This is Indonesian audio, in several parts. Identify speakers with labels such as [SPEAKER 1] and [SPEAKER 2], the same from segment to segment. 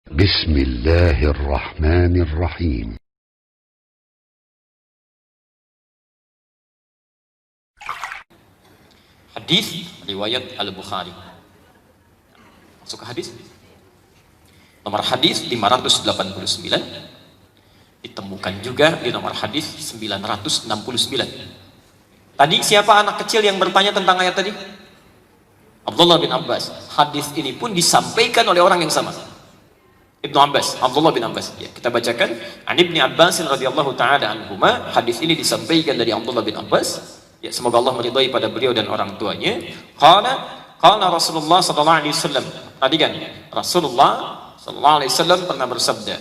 [SPEAKER 1] بسم الله الرحمن الرحيم.
[SPEAKER 2] Hadis riwayat Al-Bukhari. Masuk ke hadis. Nomor hadis 589. Ditemukan juga di nomor hadis 969. Tadi siapa anak kecil yang bertanya tentang ayat tadi? Abdullah bin Abbas. Hadis ini pun disampaikan oleh orang yang sama. Ibnu Abbas, Abdullah bin Abbas. Ya, kita bacakan. An Ibni Abbas radhiyallahu taala anhuma. Hadis ini disampaikan dari Abdullah bin Abbas. Ya, semoga Allah meridhai pada beliau dan orang tuanya. Qala Rasulullah sallallahu alaihi wasallam. Perhatikan, Rasulullah sallallahu alaihi wasallam pernah bersabda,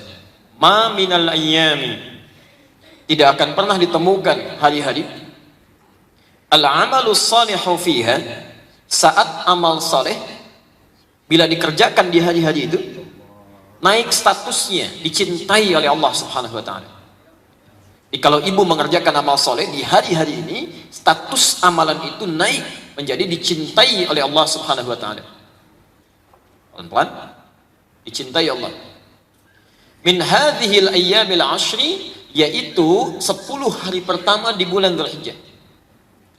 [SPEAKER 2] "Ma minal ayyami." Tidak akan pernah ditemukan hari-hari al-amalu shalihu fiha, saat amal saleh bila dikerjakan di hari-hari itu naik statusnya, dicintai oleh Allah Subhanahu wa taala. Jadi kalau ibu mengerjakan amal soleh di hari-hari ini, status amalan itu naik menjadi dicintai oleh Allah Subhanahu wa taala. Pelan-pelan, dicintai Allah. Min hadhil ayyamil ashri, yaitu 10 hari pertama di bulan Dzulhijjah.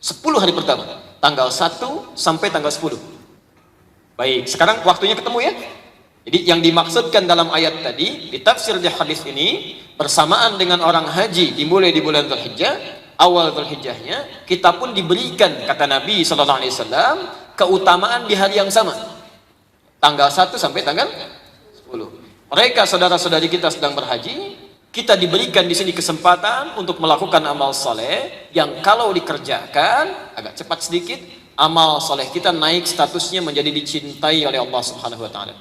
[SPEAKER 2] 10 hari pertama, tanggal 1 sampai tanggal 10. Baik, sekarang waktunya ketemu ya. Jadi yang dimaksudkan dalam ayat tadi, ditafsir di hadis ini, bersamaan dengan orang haji dimulai di bulan Dzulhijjah, awal Dzulhijjahnya, kita pun diberikan, kata Nabi SAW, keutamaan di hari yang sama. Tanggal 1 sampai tanggal 10. Mereka saudara-saudari kita sedang berhaji, kita diberikan di sini kesempatan untuk melakukan amal soleh, yang kalau dikerjakan, agak cepat sedikit, amal soleh kita naik statusnya menjadi dicintai oleh Allah Subhanahu wa taala.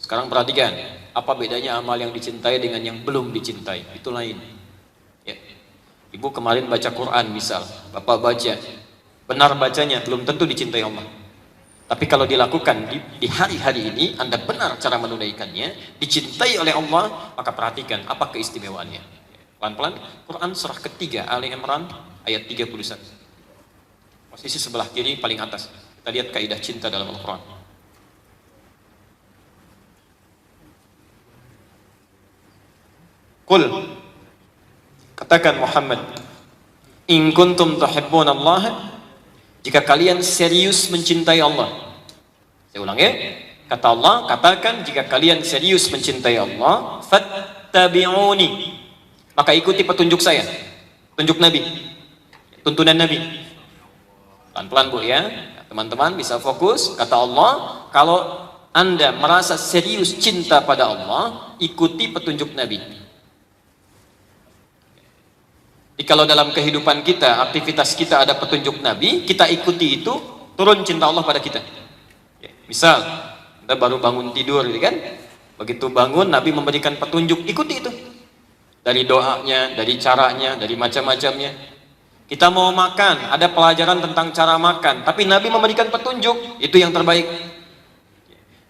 [SPEAKER 2] Sekarang perhatikan, apa bedanya amal yang dicintai dengan yang belum dicintai? Itu lain. Ya. Ibu kemarin baca Quran misal, bapak baca, benar bacanya, belum tentu dicintai Allah. Tapi kalau dilakukan di hari-hari ini, Anda benar cara menunaikannya, dicintai oleh Allah, maka perhatikan apa keistimewaannya. Pelan-pelan, Quran surah ketiga, Ali Imran, ayat 31. Posisi sebelah kiri paling atas. Kita lihat kaidah cinta dalam Al-Quran. Qul, katakan Muhammad, in kuntum tuhibbun Allah, jika kalian serius mencintai Allah. Saya ulang ya, kata Allah, katakan jika kalian serius mencintai Allah, fattabi'uni, maka ikuti petunjuk saya, petunjuk Nabi, tuntunan Nabi. Pelan-pelan Bu ya, teman-teman bisa fokus. Kata Allah, kalau Anda merasa serius cinta pada Allah, ikuti petunjuk Nabi. Jadi kalau dalam kehidupan kita, aktivitas kita ada petunjuk Nabi, kita ikuti itu, turun cinta Allah pada kita. Ya, misal, kita baru bangun tidur, gitu kan? Begitu bangun, Nabi memberikan petunjuk, ikuti itu. Dari doanya, dari caranya, dari macam-macamnya. Kita mau makan, ada pelajaran tentang cara makan, tapi Nabi memberikan petunjuk, itu yang terbaik.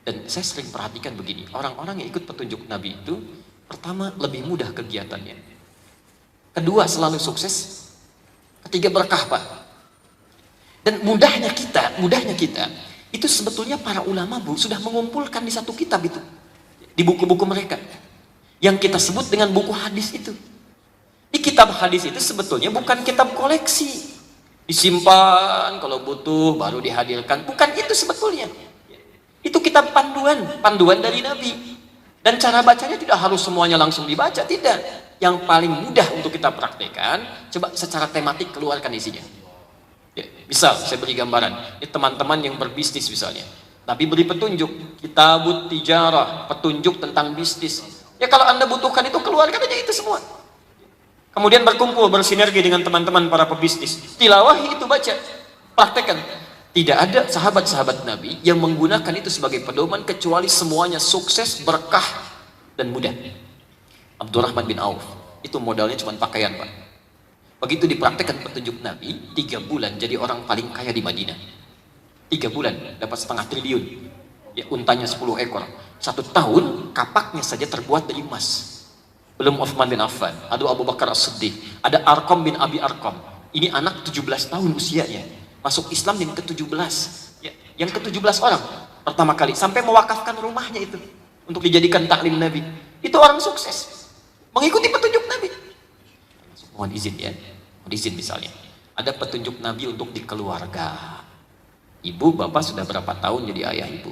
[SPEAKER 2] Dan saya sering perhatikan begini, orang-orang yang ikut petunjuk Nabi itu, pertama lebih mudah kegiatannya. Kedua selalu sukses. Ketiga berkah Pak. Dan mudahnya kita itu sebetulnya para ulama Bu sudah mengumpulkan di satu kitab itu, di buku-buku mereka yang kita sebut dengan buku hadis itu. Di kitab hadis itu sebetulnya bukan kitab koleksi, disimpan kalau butuh baru dihadirkan, bukan itu sebetulnya. Itu kitab panduan dari Nabi. Dan cara bacanya tidak harus semuanya langsung dibaca, tidak. Yang paling mudah untuk kita praktekkan, coba secara tematik keluarkan isinya. Ya, misal saya beri gambaran, ini teman-teman yang berbisnis misalnya, Nabi beri petunjuk, kitabut tijarah, petunjuk tentang bisnis. Ya kalau Anda butuhkan itu, keluarkan aja itu semua. Kemudian berkumpul, bersinergi dengan teman-teman para pebisnis, tilawahi itu, baca, praktekkan. Tidak ada sahabat-sahabat Nabi yang menggunakan itu sebagai pedoman kecuali semuanya sukses, berkah, dan mudah. Abdurrahman bin Auf, itu modalnya cuma pakaian Pak. Begitu dipraktekkan petunjuk Nabi, 3 bulan jadi orang paling kaya di Madinah. 3 bulan dapat 0,5 triliun. Ya, untanya 10 ekor. 1 tahun kapaknya saja terbuat dari emas. Belum Uthman bin Affan, ada Abu Bakar As-Siddiq, ada Arqam bin Abi Arqam. Ini anak 17 tahun usianya, masuk Islam yang ke-17. Ya, yang ke-17 orang. pertama kali, sampai mewakafkan rumahnya itu untuk dijadikan taklim Nabi. Itu orang sukses, mengikuti petunjuk Nabi. Mohon izin ya, mohon izin misalnya, ada petunjuk Nabi untuk di keluarga. Ibu, bapak sudah berapa tahun jadi ayah ibu?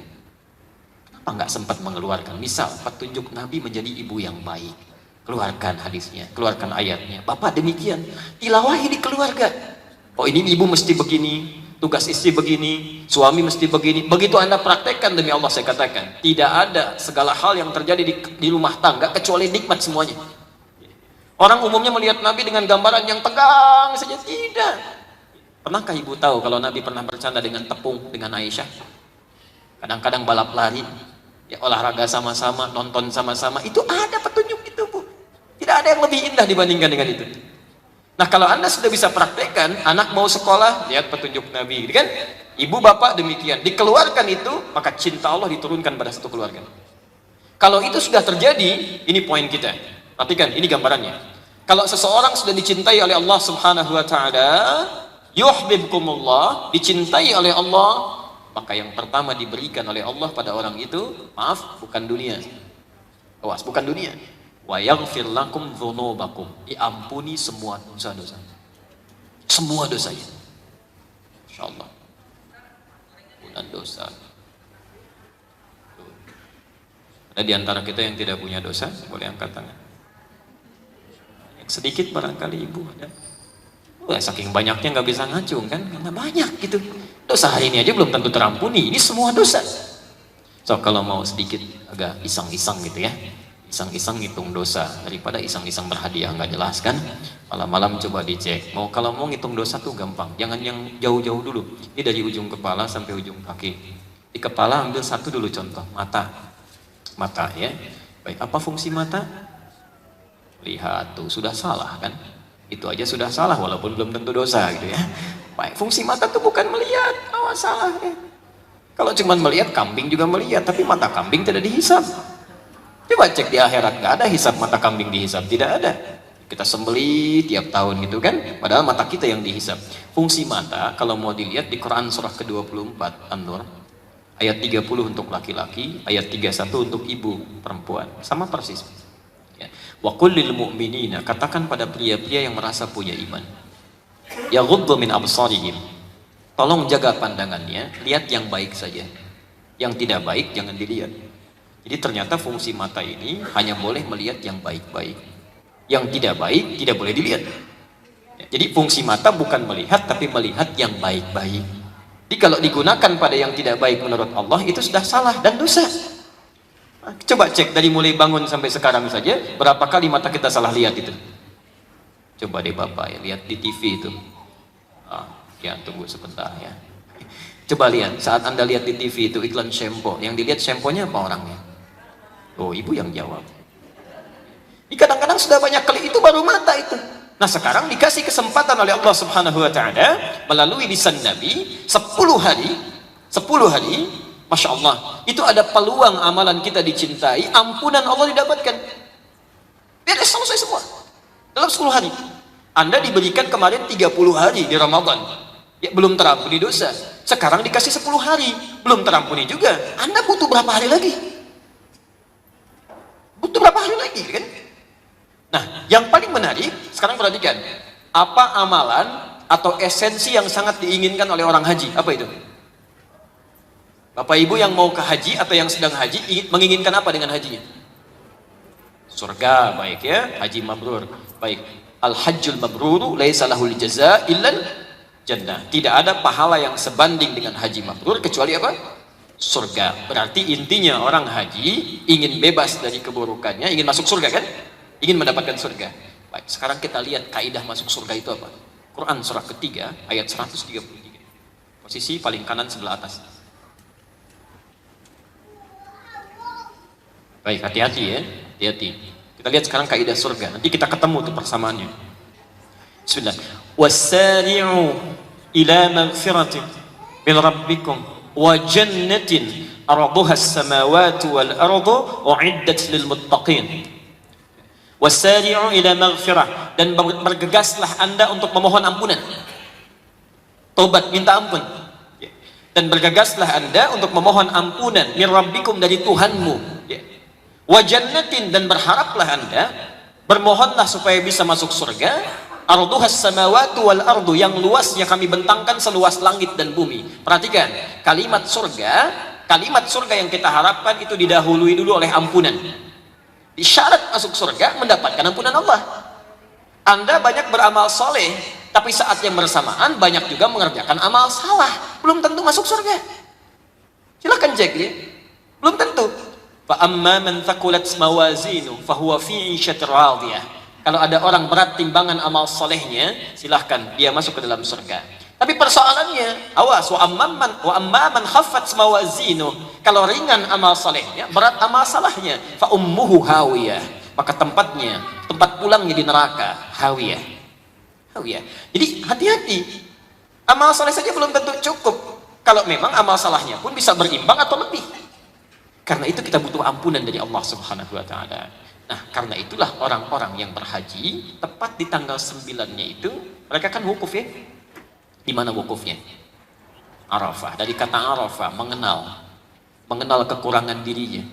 [SPEAKER 2] Kenapa nggak sempat mengeluarkan? Misal, petunjuk Nabi menjadi ibu yang baik. Keluarkan hadisnya, keluarkan ayatnya. Bapak demikian, tilawahi di keluarga. Oh ini ibu mesti begini, tugas istri begini, suami mesti begini. Begitu Anda praktekkan, demi Allah saya katakan, tidak ada segala hal yang terjadi di rumah tangga kecuali nikmat semuanya. Orang umumnya melihat Nabi dengan gambaran yang tegang saja, tidak. Pernahkah ibu tahu kalau Nabi pernah bercanda dengan tepung dengan Aisyah? Kadang-kadang balap lari, ya olahraga sama-sama, nonton sama-sama, itu ada petunjuk itu, Bu. Tidak ada yang lebih indah dibandingkan dengan itu. Nah, kalau Anda sudah bisa praktekkan, anak mau sekolah, lihat petunjuk Nabi, kan? Ibu bapak demikian, dikeluarkan itu, maka cinta Allah diturunkan pada satu keluarga. Kalau itu sudah terjadi, ini poin kita. Perhatikan, ini gambarannya. Kalau seseorang sudah dicintai oleh Allah Subhanahu wa taala, yuhibbukumullah, dicintai oleh Allah, maka yang pertama diberikan oleh Allah pada orang itu, maaf, bukan dunia. Awas, bukan dunia. Wa yaghfir lakum dzunubakum, diampuni semua dosa-dosa. Semua dosanya. Insyaallah. Bukan dosa. Ada di antara kita yang tidak punya dosa, boleh angkat tangan. Yang sedikit barangkali ibu ada. Wah, saking banyaknya nggak bisa ngacung kan, karena banyak gitu. Dosa hari ini aja belum tentu terampuni, ini semua dosa. So kalau mau sedikit agak iseng-iseng gitu ya, iseng-iseng ngitung dosa daripada iseng-iseng berhadiah nggak jelas kan. Malam-malam coba dicek. Kalau mau ngitung dosa tuh gampang, jangan yang jauh-jauh dulu. Ini dari ujung kepala sampai ujung kaki. Di kepala ambil satu dulu contoh, mata ya. Baik, apa fungsi mata? Lihat tuh, sudah salah kan? Itu aja sudah salah walaupun belum tentu dosa gitu ya. Baik, fungsi mata itu bukan melihat, awas salah ya. Kalau cuma melihat, kambing juga melihat, tapi mata kambing tidak dihisap. Coba cek di akhirat, nggak ada hisap mata kambing dihisap, tidak ada. Kita sembelih tiap tahun gitu kan, padahal mata kita yang dihisap. Fungsi mata kalau mau dilihat di Quran surah ke-24 An-Nur ayat 30 untuk laki-laki, ayat 31 untuk ibu perempuan, sama persis. Wa qul lil mu'minina, katakan pada pria-pria yang merasa punya iman, yaghuddu min absarihim, tolong jaga pandangannya, lihat yang baik saja, yang tidak baik jangan dilihat. Jadi ternyata fungsi mata ini hanya boleh melihat yang baik-baik, yang tidak baik tidak boleh dilihat. Jadi fungsi mata bukan melihat tapi melihat yang baik-baik. Jadi kalau digunakan pada yang tidak baik menurut Allah itu sudah salah dan dosa. Coba cek dari mulai bangun sampai sekarang saja, berapa kali mata kita salah lihat itu? Coba deh Bapak ya, lihat di TV itu. Ya tunggu sebentar ya. Coba lihat, saat Anda lihat di TV itu iklan shampoo, yang dilihat shampoo-nya apa orangnya? Oh, ibu yang jawab. Ini kadang-kadang sudah banyak kali, itu baru mata itu. Nah sekarang dikasih kesempatan oleh Allah Subhanahu wa taala melalui lisan Nabi 10 hari, Masya Allah, itu ada peluang amalan kita dicintai, ampunan Allah didapatkan. Beres, selesai semua dalam 10 hari. Anda diberikan kemarin 30 hari di Ramadan, ya belum terampuni dosa. Sekarang dikasih 10 hari, belum terampuni juga. Anda butuh berapa hari lagi? Butuh berapa hari lagi kan? Nah, yang paling menarik, sekarang perhatikan, apa amalan atau esensi yang sangat diinginkan oleh orang haji? Apa itu? Bapak Ibu yang mau ke haji atau yang sedang haji menginginkan apa dengan hajinya? Surga, baik ya, haji mabrur. Baik, al-hajjul mabruru laisa lahul jazaa illal jannah. Tidak ada pahala yang sebanding dengan haji mabrur kecuali apa? Surga. Berarti intinya orang haji ingin bebas dari keburukannya, ingin masuk surga kan? Ingin mendapatkan surga. Baik, sekarang kita lihat kaidah masuk surga itu apa? Quran surah ketiga ayat 133. Posisi paling kanan sebelah atas. Baik, hati-hati ya, hati-hati. Kita lihat sekarang kaidah surga. Nanti kita ketemu tuh persamaannya. Bismillah. Wasari'u ila maghfiratin min rabbikum wa jannatin arduha as-samawati wal ardu u'iddat lil muttaqin. Wasari'u ila maghfirah, dan bergegaslah Anda untuk memohon ampunan. Tobat, minta ampun. Dan bergegaslah Anda untuk memohon ampunan min rabbikum, dari Tuhanmu, ya. Wa jannatin, dan berharaplah Anda, bermohonlah supaya bisa masuk surga, arduhas samawati wal ardu, yang luasnya kami bentangkan seluas langit dan bumi. Perhatikan, kalimat surga yang kita harapkan itu didahului dulu oleh ampunan. Di syarat masuk surga mendapatkan ampunan Allah. Anda banyak beramal soleh, tapi saat yang bersamaan banyak juga mengerjakan amal salah, belum tentu masuk surga. Silahkan cek ya, belum tentu. Fa amma man thaqulat mawazinu fahuwa fi 'ishatir radiyah. Kalau ada orang berat timbangan amal solehnya, silahkan dia masuk ke dalam surga. Tapi persoalannya, awas, wa amma man khaffat mawazinu. Kalau ringan amal solehnya, berat amal salahnya, fa ummuhu hawiyah. Maka tempat pulangnya di neraka, hawiyah. Jadi hati-hati. Amal soleh saja belum tentu cukup. Kalau memang amal salahnya pun bisa berimbang atau lebih. Karena itu kita butuh ampunan dari Allah Subhanahu wa taala. Nah, karena itulah orang-orang yang berhaji tepat di tanggal 9-nya itu, mereka kan wukuf ya. Di mana wukufnya? Arafah. Dari kata Arafah, mengenal kekurangan dirinya.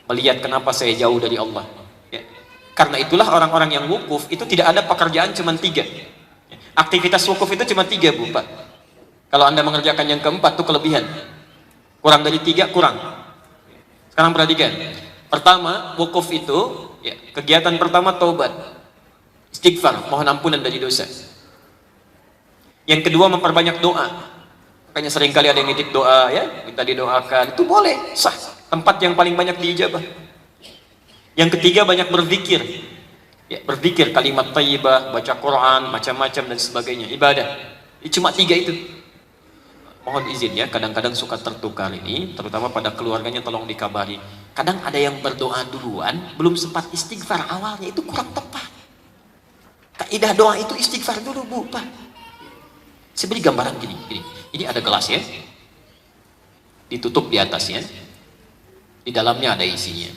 [SPEAKER 2] Melihat kenapa saya jauh dari Allah. Ya. Karena itulah orang-orang yang wukuf itu tidak ada pekerjaan cuma 3. Aktivitas wukuf itu cuma 3, Bu, Pak. Kalau Anda mengerjakan yang keempat itu kelebihan. Kurang dari 3, kurang. Sekarang perhatikan. Pertama, wukuf itu, ya, kegiatan pertama taubat, istighfar, mohon ampunan dari dosa. Yang kedua, memperbanyak doa. Makanya seringkali ada yang nitip doa, ya, minta didoakan. Itu boleh, sah. Tempat yang paling banyak diijabah. Yang ketiga, banyak berzikir. Ya, berzikir, kalimat thayyibah, baca Quran, macam-macam dan sebagainya, ibadah. Ini cuma 3 itu. Mohon izin ya, kadang-kadang suka tertukar ini, terutama pada keluarganya, tolong dikabari. Kadang ada yang berdoa duluan, belum sempat istighfar awalnya, itu kurang tepat. Kaidah doa itu istighfar dulu, Bu, Pak. Saya beri gambaran gini. Ini ada gelas ya, ditutup di atasnya, di dalamnya ada isinya.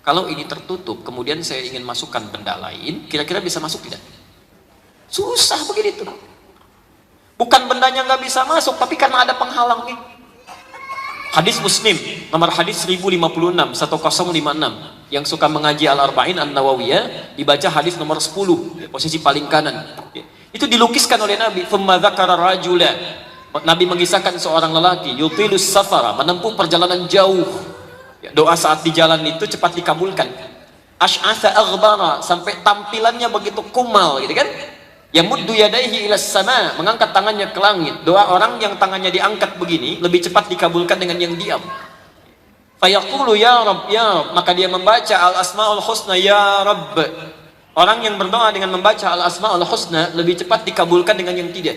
[SPEAKER 2] Kalau ini tertutup, kemudian saya ingin masukkan benda lain, kira-kira bisa masuk tidak? Susah begitu. Bukan bendanya nggak bisa masuk, tapi karena ada penghalangnya. Hadis Muslim, nomor hadis 1056, yang suka mengaji Al-Arba'in An-Nawawiyah, dibaca hadis nomor 10, posisi paling kanan. Itu dilukiskan oleh Nabi. Thumma dzakara rajula. Nabi mengisahkan seorang lelaki, yutilus safara, menempuh perjalanan jauh. Doa saat di jalan itu cepat dikabulkan. Ash'atha aghbara, sampai tampilannya begitu kumal, gitu kan? Yamuddu yadaihi ilas sama, mengangkat tangannya ke langit. Doa orang yang tangannya diangkat begini lebih cepat dikabulkan dengan yang diam. Fayaqulu ya Rabb, ya Rabb, maka dia membaca al-asmaul husna ya Rabb. Orang yang berdoa dengan membaca al-asmaul husna lebih cepat dikabulkan dengan yang tidak.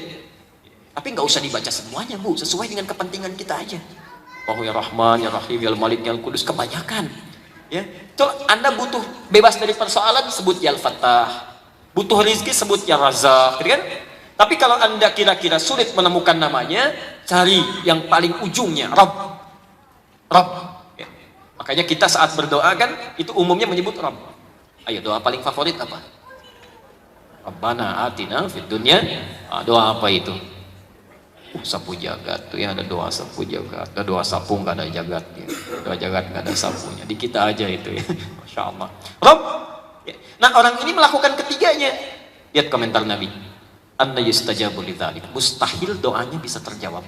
[SPEAKER 2] Tapi nggak usah dibaca semuanya, Bu, sesuai dengan kepentingan kita aja. Allahu ya Rahman, ya Rahim, ya Malik, ya Qudus, kebanyakan. Ya, itu Anda butuh bebas dari persoalan, sebut ya Al-Fattah. Butuh rizki, sebut ya Razak, gitu kan? Tapi kalau Anda kira-kira sulit menemukan namanya, cari yang paling ujungnya, Rabb. Ya. Makanya kita saat berdoa kan, itu umumnya menyebut Rabb. Ayo, doa paling favorit apa? Rabbana atina fid dunya. Doa apa itu? Sapu jagat tuh ya, ada doa sapu jagat. Ada doa sapu nggak ada jagatnya. Doa jagat nggak ada sapunya. Di kita aja itu ya. Masya Allah. Rabb. Nah, orang ini melakukan ketiganya. Lihat komentar Nabi. Anna yustajabu lidzalik. Mustahil doanya bisa terjawab.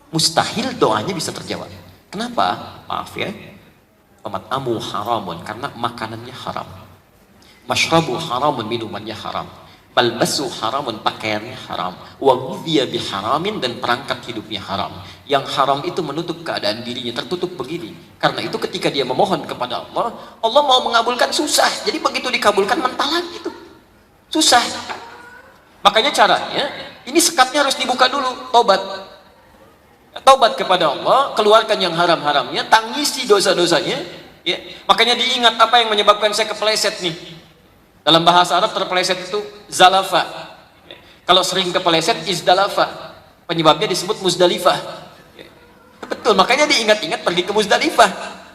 [SPEAKER 2] Mustahil doanya bisa terjawab. Kenapa? Maaf ya. Amu haramun, karena makanannya haram. Mashrabu haramun, minumannya haram. Balbasu haramun, pakaiannya haram. Wa ghudhiya biharamin, dan perangkat hidupnya haram. Yang haram itu menutup keadaan dirinya, tertutup begini. Karena itu ketika dia memohon kepada Allah, Allah mau mengabulkan susah. Jadi begitu dikabulkan mentah lagi itu. Susah. Makanya caranya, ini sekatnya harus dibuka dulu, tobat. Tobat kepada Allah, keluarkan yang haram-haramnya, tangisi dosa-dosanya. Ya. Makanya diingat apa yang menyebabkan saya kepleset nih. Dalam bahasa Arab terpeleset itu zalafa. Kalau sering kepeleset izdalafa. Penyebabnya disebut Muzdalifah. Betul, makanya diingat-ingat pergi ke Muzdalifah.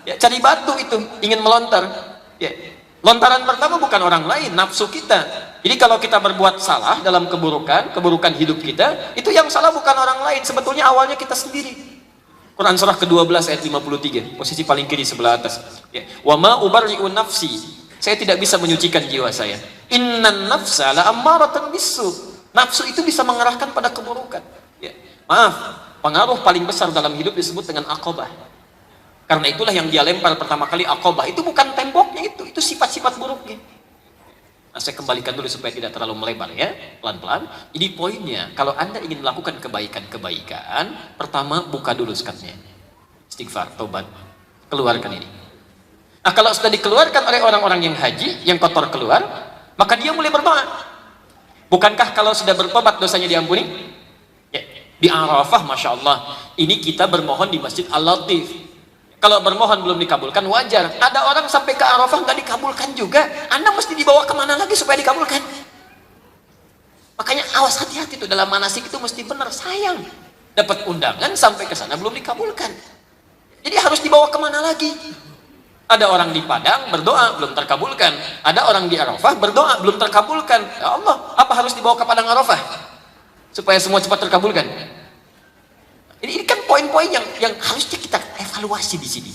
[SPEAKER 2] Ya, cari batu itu, ingin melontar. Ya. Lontaran pertama bukan orang lain, nafsu kita. Jadi kalau kita berbuat salah dalam keburukan hidup kita, itu yang salah bukan orang lain, sebetulnya awalnya kita sendiri. Quran surah ke-12 ayat 53, posisi paling kiri sebelah atas. Ya. Wa ma ubarri'u nafsi. Saya tidak bisa menyucikan jiwa saya. Innan nafsa la'ammaratan bisu. Nafsu itu bisa mengarahkan pada keburukan. Ya. Maaf, pengaruh paling besar dalam hidup disebut dengan aqabah. Karena itulah yang dia lempar pertama kali aqabah. Itu bukan temboknya itu sifat-sifat buruknya. Nah, saya kembalikan dulu supaya tidak terlalu melebar ya, pelan-pelan. Jadi poinnya, kalau Anda ingin melakukan kebaikan, pertama buka dulu sekatnya. Istighfar, tobat, keluarkan ini. Nah, kalau sudah dikeluarkan oleh orang-orang yang haji, yang kotor keluar, maka dia mulai berdoa. Bukankah kalau sudah bertobat dosanya diampuni? Ya. Di Arafah, Masya Allah, ini kita bermohon di Masjid Al-Latif. Kalau bermohon belum dikabulkan, wajar. Ada orang sampai ke Arafah nggak dikabulkan juga. Anda mesti dibawa kemana lagi supaya dikabulkan? Makanya awas, hati-hati tuh dalam manasik itu mesti benar. Sayang, dapat undangan sampai ke sana belum dikabulkan. Jadi harus dibawa kemana lagi? Ada orang di Padang berdoa belum terkabulkan. Ada orang di Arafah berdoa belum terkabulkan. Ya Allah, apa harus dibawa ke Padang Arafah supaya semua cepat terkabulkan? Ini kan poin-poin yang harusnya kita evaluasi di sini.